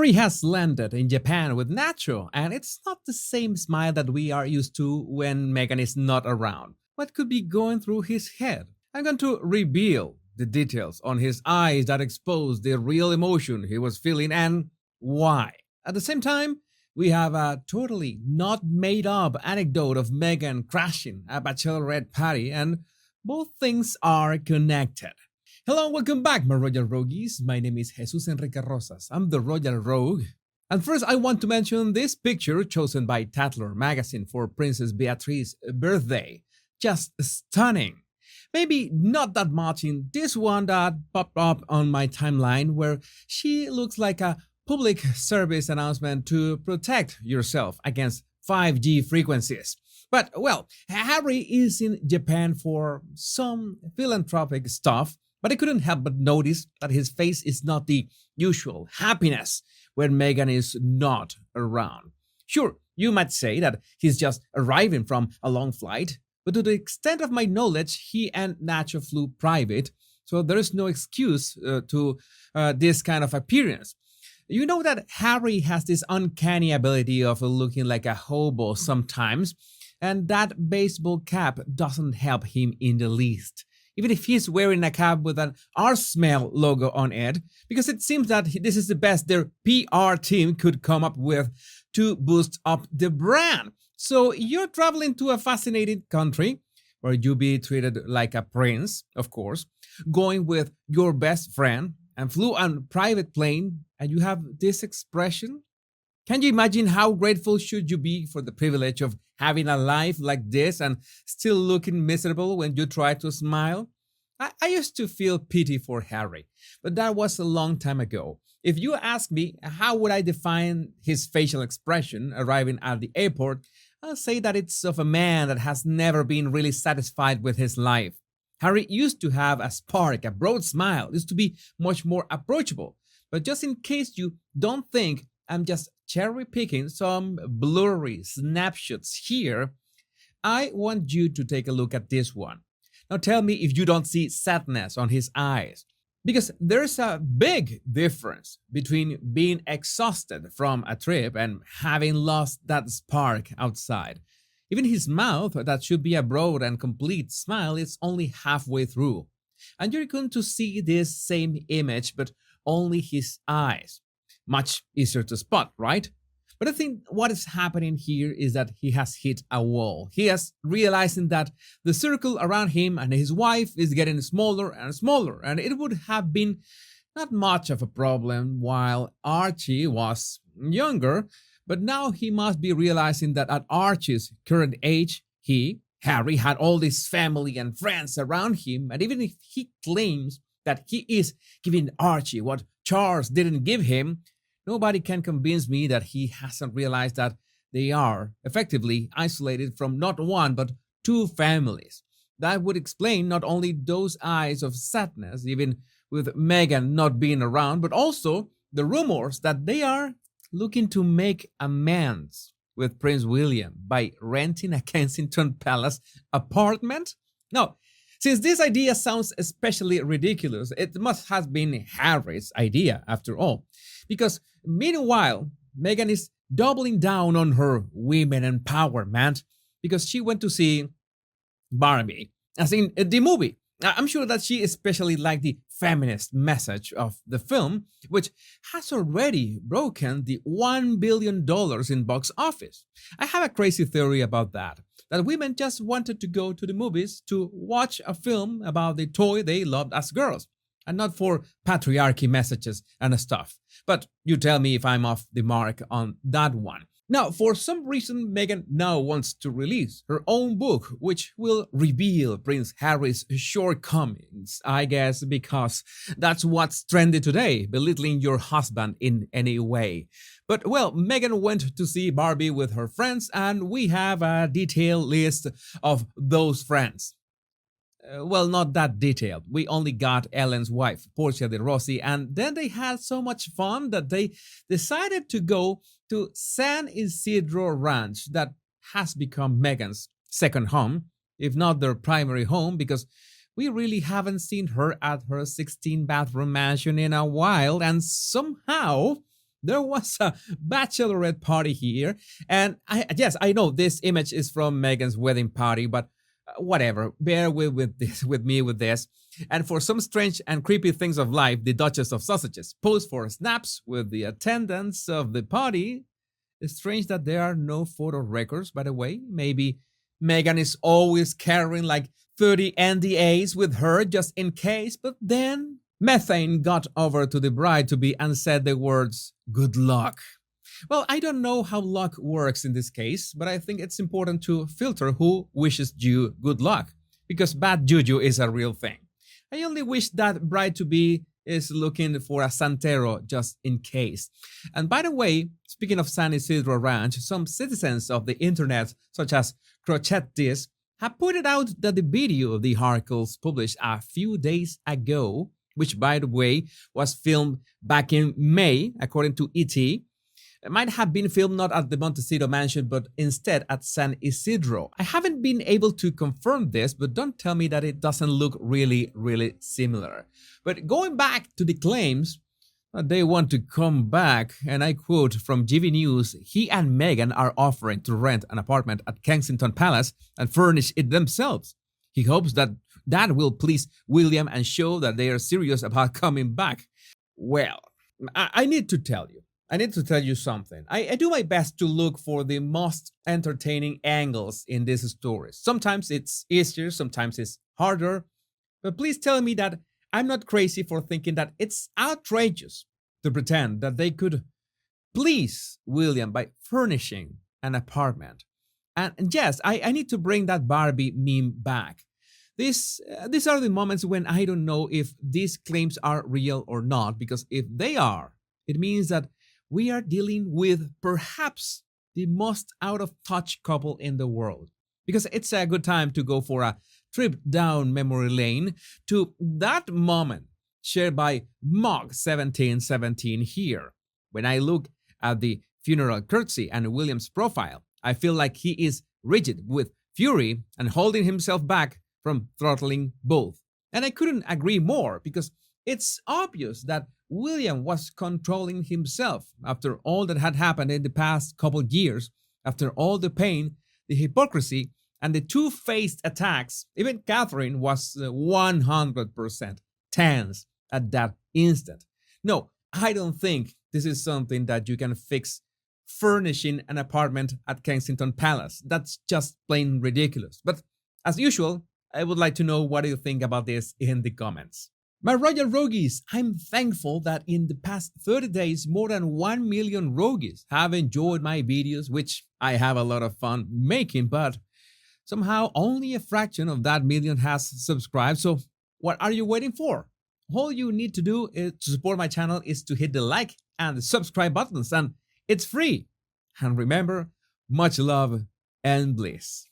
Harry has landed in Japan with Nacho, and it's not the same smile that we are used to when Meghan is not around. What could be going through his head? I'm going to reveal the details on his eyes that expose the real emotion he was feeling and why. At the same time, we have a totally not made up anecdote of Meghan crashing a bachelorette party, and both things are connected. Hello and welcome back, my Royal Rogues. My name is Jesus Enrique Rosas. I'm the Royal Rogue. And first, I want to mention this picture chosen by Tatler magazine for Princess Beatrice's birthday. Just stunning. Maybe not that much in this one that popped up on my timeline where she looks like a public service announcement to protect yourself against 5G frequencies. But, well, Harry is in Japan for some philanthropic stuff, but I couldn't help but notice that his face is not the usual happiness when Meghan is not around. Sure, you might say that he's just arriving from a long flight, but to the extent of my knowledge, he and Nacho flew private, so there is no excuse to this kind of appearance. You know that Harry has this uncanny ability of looking like a hobo sometimes, and that baseball cap doesn't help him in the least. Even if he's wearing a cap with an Arsmell logo on it, because it seems that this is the best their PR team could come up with to boost up the brand. So you're traveling to a fascinating country where you be treated like a prince, of course, going with your best friend and flew on a private plane, and you have this expression? Can you imagine how grateful should you be for the privilege of having a life like this and still looking miserable when you try to smile? I used to feel pity for Harry, but that was a long time ago. If you ask me how would I define his facial expression arriving at the airport, I'll say that it's of a man that has never been really satisfied with his life. Harry used to have a spark, a broad smile, used to be much more approachable. But just in case you don't think I'm just cherry picking some blurry snapshots here, I want you to take a look at this one. Now tell me if you don't see sadness on his eyes. Because there's a big difference between being exhausted from a trip and having lost that spark outside. Even his mouth, that should be a broad and complete smile, is only halfway through. And you're going to see this same image, but only his eyes. Much easier to spot, right? But I think what is happening here is that he has hit a wall. He is realizing that the circle around him and his wife is getting smaller and smaller, and it would have been not much of a problem while Archie was younger, but now he must be realizing that at Archie's current age, Harry, had all this family and friends around him, and even if he claims that he is giving Archie what Charles didn't give him, nobody can convince me that he hasn't realized that they are effectively isolated from not one but two families. That would explain not only those eyes of sadness, even with Meghan not being around, but also the rumors that they are looking to make amends with Prince William by renting a Kensington Palace apartment. Now, since this idea sounds especially ridiculous, it must have been Harry's idea after all. Because meanwhile, Meghan is doubling down on her women empowerment because she went to see Barbie, as in the movie. I'm sure that she especially liked the feminist message of the film, which has already broken the $1 billion in box office. I have a crazy theory about that women just wanted to go to the movies to watch a film about the toy they loved as girls, and not for patriarchy messages and stuff. But you tell me if I'm off the mark on that one. Now, for some reason, Meghan now wants to release her own book, which will reveal Prince Harry's shortcomings, I guess, because that's what's trendy today, belittling your husband in any way. But, well, Meghan went to see Barbie with her friends, and we have a detailed list of those friends. Well, not that detailed. We only got Ellen's wife, Portia de Rossi, and then they had so much fun that they decided to go to San Isidro Ranch, that has become Meghan's second home, if not their primary home, because we really haven't seen her at her 16-bathroom mansion in a while, and somehow There was a bachelorette party here, and yes, I know this image is from Megan's wedding party, but whatever. Bear with this, with me with this. And for some strange and creepy things of life, the Duchess of Sausages posed for snaps with the attendants of the party. It's strange that there are no photo records, by the way. Maybe Megan is always carrying like 30 NDAs with her just in case, but then Methane got over to the bride to be and said the words, "Good luck." Well, I don't know how luck works in this case, but I think it's important to filter who wishes you good luck, because bad juju is a real thing. I only wish that bride to be is looking for a Santero just in case. And by the way, speaking of San Isidro Ranch, some citizens of the internet, such as Crochettis, have pointed out that the video of the Harkles published a few days ago, which by the way was filmed back in May, according to ET, might have been filmed not at the Montecito mansion, but instead at San Isidro. I haven't been able to confirm this, but don't tell me that it doesn't look really similar. But going back to the claims, they want to come back, and I quote from GV News, he and Meghan are offering to rent an apartment at Kensington Palace and furnish it themselves. He hopes that that will please William and show that they are serious about coming back. Well, I need to tell you. I need to tell you something. I do my best to look for the most entertaining angles in these stories. Sometimes it's easier, sometimes it's harder. But please tell me that I'm not crazy for thinking that it's outrageous to pretend that they could please William by furnishing an apartment. And yes, I need to bring that Barbie meme back. These are the moments when I don't know if these claims are real or not, because if they are, it means that we are dealing with perhaps the most out of touch couple in the world. Because it's a good time to go for a trip down memory lane to that moment shared by Mog1717 here. When I look at the funeral curtsy and William's profile, I feel like he is rigid with fury and holding himself back from throttling both. And I couldn't agree more, because it's obvious that William was controlling himself after all that had happened in the past couple years, after all the pain, the hypocrisy, and the two-faced attacks. Even Catherine was 100% tense at that instant. No, I don't think this is something that you can fix furnishing an apartment at Kensington Palace. That's just plain ridiculous. But as usual, I would like to know what you think about this in the comments. My Royal Rogues, I'm thankful that in the past 30 days, more than 1 million Rogues have enjoyed my videos, which I have a lot of fun making, but somehow only a fraction of that million has subscribed. So what are you waiting for? All you need to do to support my channel is to hit the like and the subscribe buttons, and it's free. And remember, much love and bliss.